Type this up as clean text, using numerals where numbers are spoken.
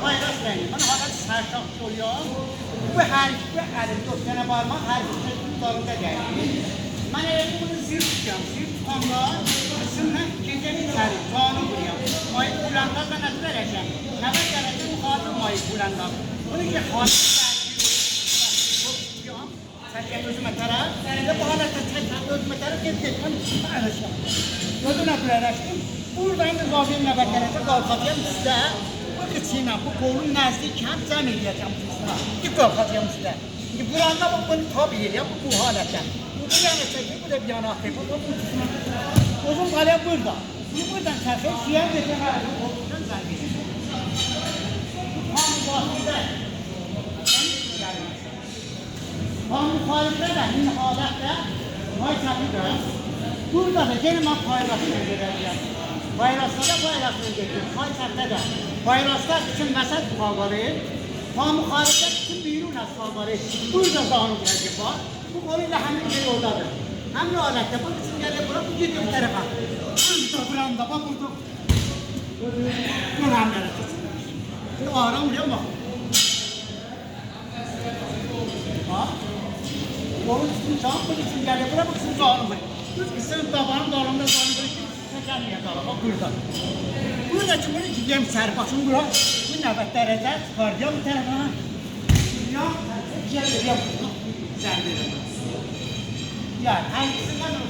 paylaş rəngi. Mən hala sərşaq soruyorum. Bu hər iki əlim 4 dənə barmaq hər iki dalında gəlir. Mən elə bunu zil tutacağım. Zil tutamda ısınlar gecəni içəri, canı vuruyorum. Mayı bulanda da nə verəcəm? Nə verəcəm? Xatır mayı bulanda. Bunu ki xatır tutuyorum. Çəkəm özümə tərəf. Və bu halətdə çəkəm özümə tərəf gedəcəm. Paylaşacağım. Gözünə birləşdim. Buradan da zaten nəbətlərəcə qalxacağım sizə. Bu kıçıyla bu kolun nəzdikən cəm edəcəm sizə. Ki qalxacağım sizə. Şimdi buranda bunu tabi edəyəm bu halətdə. Bu yana çəkir, bu da bir yana atayım. Uzun qaləm burada. Şimdi buradan çəkir, şiyən geçən əlim kolundan zərb edəcəm. Tam mübahidə. Tam müxalifdə də, min halətdə may çəkirəm. Burada da gene mən paylaşını verəcəm. Bayraslarda bayrasını getir. Payçakta da. Bayraslar için məsəl tuğalları. Pamuxariflər için buyurun asfalları. Burada zanı gelecek var. Bu konuyla həmin şey oradadır. Həmin alətdə bu kısım gelir bura, bu gidiyor bu tarafa. Burada buranda bak burada. Bu həmləri kesinler. Şimdi ağram buraya bak. Bak. Onun üstünü çağır, bu kısım gelir bura, bu kısım zanı buraya. Düz kısım tabanın dalında zanı buraya. Çəkəliyə qala, bax burada. Buradakı bunu gidəyəm içəri, baxın bura. Bu nəbət dərəcə çıxaracaq bu tərəfə. Gəlirəm bunu. Zərb edəm. Yəni, hangisindən